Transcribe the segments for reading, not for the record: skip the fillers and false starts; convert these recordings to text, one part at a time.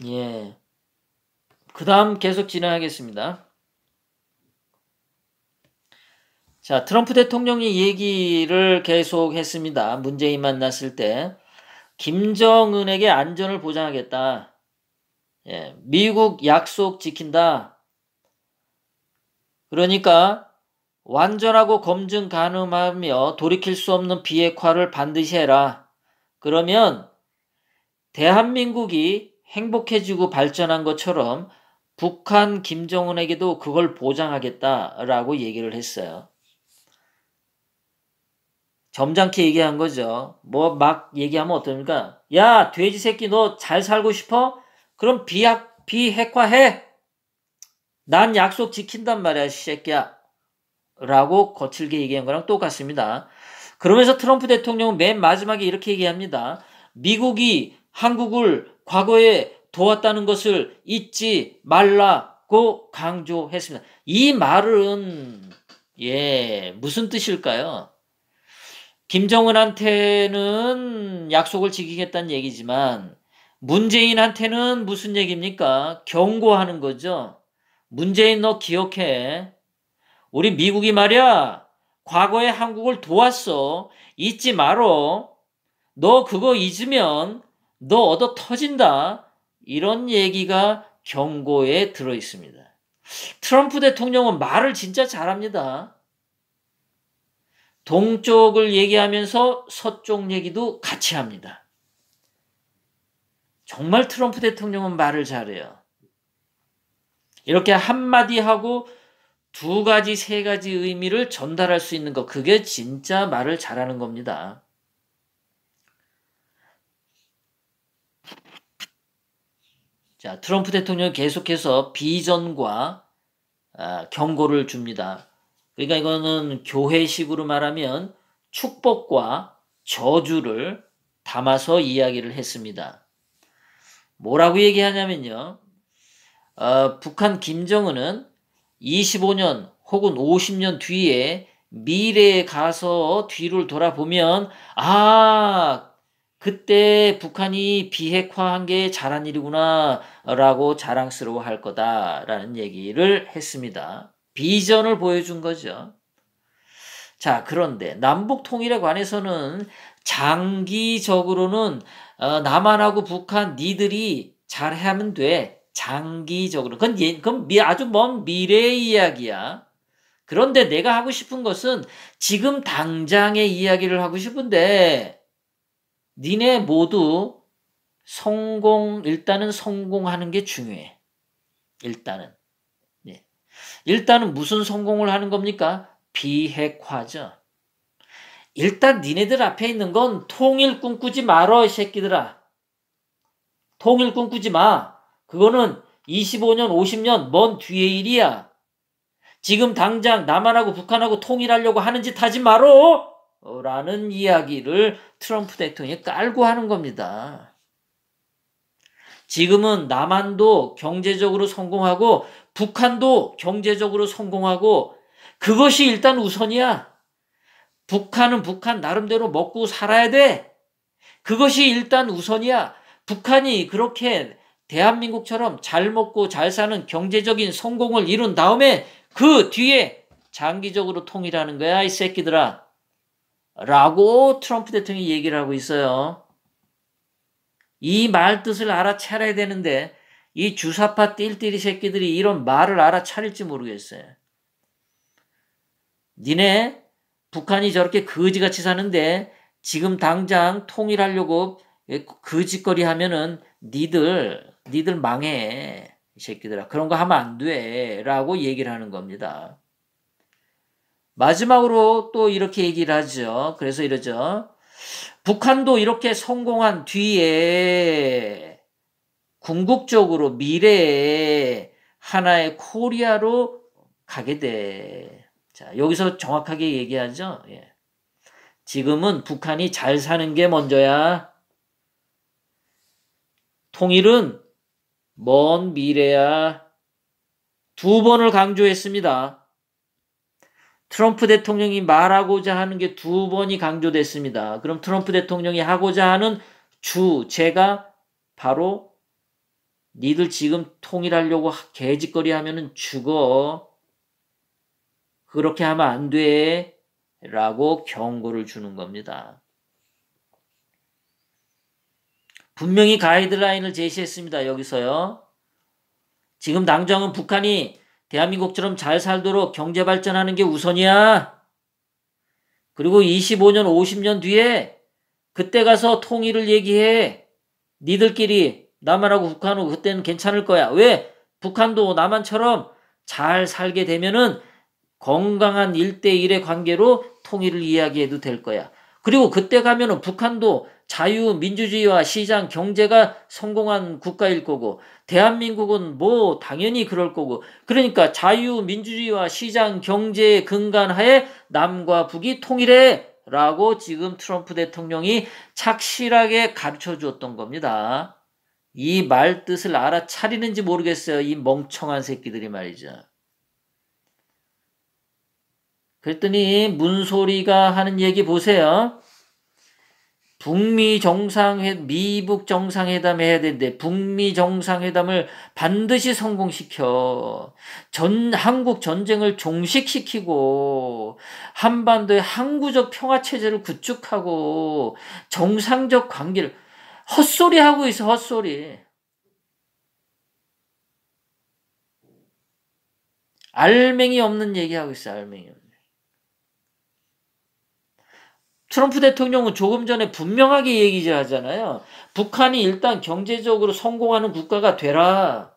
예. 그 다음 계속 진행하겠습니다. 자, 트럼프 대통령이 얘기를 계속 했습니다. 문재인 만났을 때. 김정은에게 안전을 보장하겠다. 예, 미국 약속 지킨다. 그러니까 완전하고 검증 가능하며 돌이킬 수 없는 비핵화를 반드시 해라. 그러면 대한민국이 행복해지고 발전한 것처럼 북한 김정은에게도 그걸 보장하겠다라고 얘기를 했어요. 점잖게 얘기한 거죠. 뭐 막 얘기하면 어떡합니까? 야, 돼지 새끼 너 잘 살고 싶어? 그럼 비핵화해. 난 약속 지킨단 말이야, 이 새끼야. 라고 거칠게 얘기한 거랑 똑같습니다. 그러면서 트럼프 대통령은 맨 마지막에 이렇게 얘기합니다. 미국이 한국을 과거에 도왔다는 것을 잊지 말라고 강조했습니다. 이 말은 무슨 뜻일까요? 김정은한테는 약속을 지키겠다는 얘기지만 문재인한테는 무슨 얘기입니까? 경고하는 거죠. 문재인 너 기억해. 우리 미국이 말이야, 과거에 한국을 도왔어. 잊지 말어. 너 그거 잊으면 너 얻어 터진다. 이런 얘기가 경고에 들어 있습니다. 트럼프 대통령은 말을 진짜 잘합니다. 동쪽을 얘기하면서 서쪽 얘기도 같이 합니다. 정말 트럼프 대통령은 말을 잘해요. 이렇게 한마디 하고 두 가지, 세 가지 의미를 전달할 수 있는 것, 그게 진짜 말을 잘하는 겁니다. 자, 트럼프 대통령이 계속해서 비전과 경고를 줍니다. 그러니까 이거는 교회식으로 말하면 축복과 저주를 담아서 이야기를 했습니다. 뭐라고 얘기하냐면요. 북한 김정은은 25년 혹은 50년 뒤에 미래에 가서 뒤를 돌아보면 그때 북한이 비핵화한 게 잘한 일이구나 라고 자랑스러워 할 거다라는 얘기를 했습니다. 비전을 보여준 거죠. 자, 그런데 남북 통일에 관해서는 장기적으로는 남한하고 북한 니들이 잘하면 돼. 장기적으로. 그건 아주 먼 미래의 이야기야. 그런데 내가 하고 싶은 것은 지금 당장의 이야기를 하고 싶은데 니네 모두 일단은 성공하는 게 중요해. 일단은. 예. 일단은 무슨 성공을 하는 겁니까? 비핵화죠. 일단 니네들 앞에 있는 건 통일 꿈꾸지 말어, 이 새끼들아. 통일 꿈꾸지 마. 그거는 25년, 50년 먼 뒤의 일이야. 지금 당장 남한하고 북한하고 통일하려고 하는 짓 하지 말어! 라는 이야기를 트럼프 대통령이 깔고 하는 겁니다. 지금은 남한도 경제적으로 성공하고 북한도 경제적으로 성공하고 그것이 일단 우선이야. 북한은 북한 나름대로 먹고 살아야 돼. 그것이 일단 우선이야. 북한이 그렇게 대한민국처럼 잘 먹고 잘 사는 경제적인 성공을 이룬 다음에 그 뒤에 장기적으로 통일하는 거야, 이 새끼들아. 라고 트럼프 대통령이 얘기를 하고 있어요. 이 말 뜻을 알아차려야 되는데 이 주사파 띨띨이 새끼들이 이런 말을 알아차릴지 모르겠어요. 니네 북한이 저렇게 거지같이 사는데 지금 당장 통일하려고 거짓거리 하면은 니들 망해. 이 새끼들아. 그런 거 하면 안 돼. 라고 얘기를 하는 겁니다. 마지막으로 또 이렇게 얘기를 하죠. 그래서 이러죠. 북한도 이렇게 성공한 뒤에 궁극적으로 미래에 하나의 코리아로 가게 돼. 자, 여기서 정확하게 얘기하죠. 예. 지금은 북한이 잘 사는 게 먼저야. 통일은 먼 미래야. 두 번을 강조했습니다. 트럼프 대통령이 말하고자 하는 게 두 번이 강조됐습니다. 그럼 트럼프 대통령이 하고자 하는 주제가 바로 니들 지금 통일하려고 개짓거리 하면은 죽어. 그렇게 하면 안 돼. 라고 경고를 주는 겁니다. 분명히 가이드라인을 제시했습니다. 여기서요. 지금 당장은 북한이 대한민국처럼 잘 살도록 경제 발전하는 게 우선이야. 그리고 25년, 50년 뒤에 그때 가서 통일을 얘기해. 니들끼리 남한하고 북한하고 그때는 괜찮을 거야. 왜? 북한도 남한처럼 잘 살게 되면은 건강한 1대1의 관계로 통일을 이야기해도 될 거야. 그리고 그때 가면은 북한도 자유민주주의와 시장 경제가 성공한 국가일 거고 대한민국은 뭐 당연히 그럴 거고 그러니까 자유민주주의와 시장 경제의 근간하에 남과 북이 통일해 라고 지금 트럼프 대통령이 착실하게 가르쳐 주었던 겁니다. 이 말 뜻을 알아차리는지 모르겠어요. 이 멍청한 새끼들이 말이죠. 그랬더니 문소리가 하는 얘기 보세요. 미북 정상회담 해야 되는데 북미 정상회담을 반드시 성공시켜 한국 전쟁을 종식시키고 한반도의 항구적 평화체제를 구축하고 정상적 관계를 헛소리하고 있어. 헛소리. 알맹이 없는 얘기하고 있어. 알맹이 없는. 트럼프 대통령은 조금 전에 분명하게 얘기 하잖아요. 북한이 일단 경제적으로 성공하는 국가가 되라.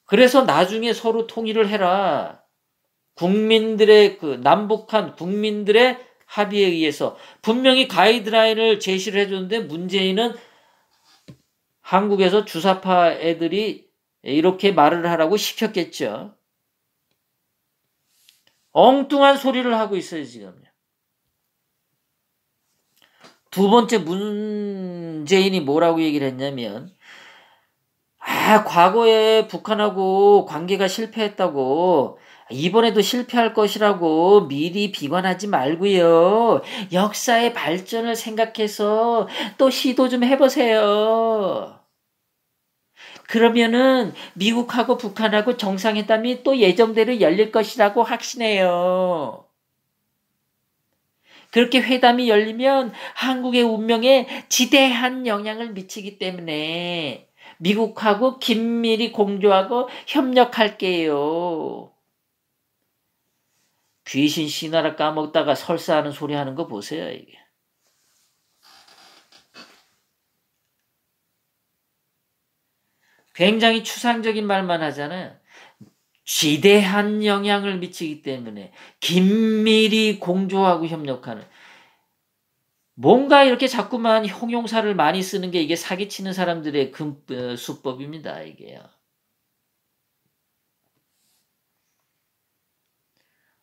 그래서 나중에 서로 통일을 해라. 국민들의 남북한 국민들의 합의에 의해서 분명히 가이드라인을 제시를 해줬는데 문재인은 한국에서 주사파 애들이 이렇게 말을 하라고 시켰겠죠. 엉뚱한 소리를 하고 있어요, 지금. 두 번째 문재인이 뭐라고 얘기를 했냐면, 과거에 북한하고 관계가 실패했다고, 이번에도 실패할 것이라고 미리 비관하지 말고요. 역사의 발전을 생각해서 또 시도 좀 해보세요. 그러면은 미국하고 북한하고 정상회담이 또 예정대로 열릴 것이라고 확신해요. 그렇게 회담이 열리면 한국의 운명에 지대한 영향을 미치기 때문에 미국하고 긴밀히 공조하고 협력할게요. 귀신 신화를 까먹다가 설사하는 소리 하는 거 보세요, 이게. 굉장히 추상적인 말만 하잖아요. 지대한 영향을 미치기 때문에 긴밀히 공조하고 협력하는. 뭔가 이렇게 자꾸만 형용사를 많이 쓰는 게 이게 사기치는 사람들의 수법입니다. 이게요.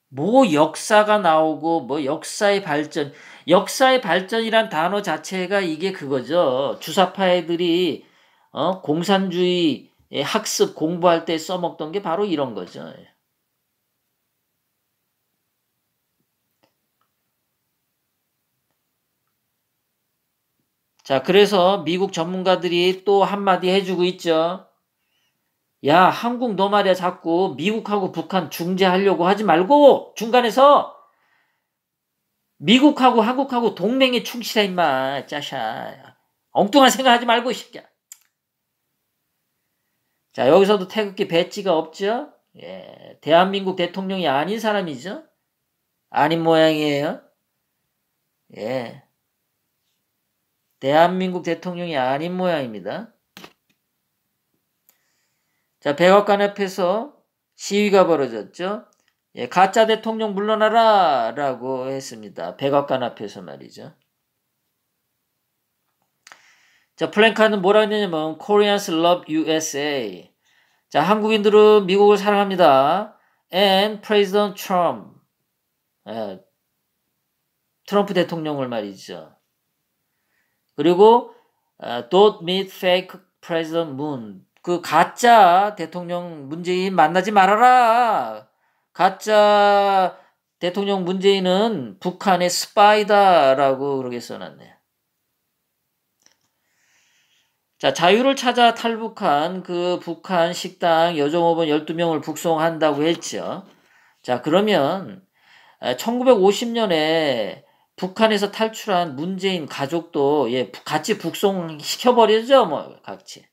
뭐 역사가 나오고 뭐 역사의 발전이란 단어 자체가 이게 그거죠. 주사파 애들이 공산주의 학습 공부할 때 써먹던 게 바로 이런 거죠. 자, 그래서 미국 전문가들이 또 한마디 해주고 있죠. 야, 한국 너 말이야 자꾸 미국하고 북한 중재하려고 하지 말고 중간에서 미국하고 한국하고 동맹에 충실해 임마. 짜샤. 엉뚱한 생각하지 말고 이 새끼야. 자, 여기서도 태극기 배지가 없죠. 예, 대한민국 대통령이 아닌 사람이죠. 아닌 모양이에요. 예, 대한민국 대통령이 아닌 모양입니다. 자, 백악관 앞에서 시위가 벌어졌죠. 예, 가짜 대통령 물러나라 라고 했습니다. 백악관 앞에서 말이죠. 자, 플랜카드는 뭐라 했냐면 Koreans love USA. 자, 한국인들은 미국을 사랑합니다. And President Trump. 예, 트럼프 대통령을 말이죠. 그리고 Don't meet fake President Moon. 그 가짜 대통령 문재인 만나지 말아라. 가짜 대통령 문재인은 북한의 스파이다라고 그렇게 써놨네요. 자, 자유를 찾아 탈북한 그 북한 식당 여종업원 12명을 북송한다고 했죠. 자, 그러면 1950년에 북한에서 탈출한 문재인 가족도 같이 북송시켜버리죠, 뭐, 같이.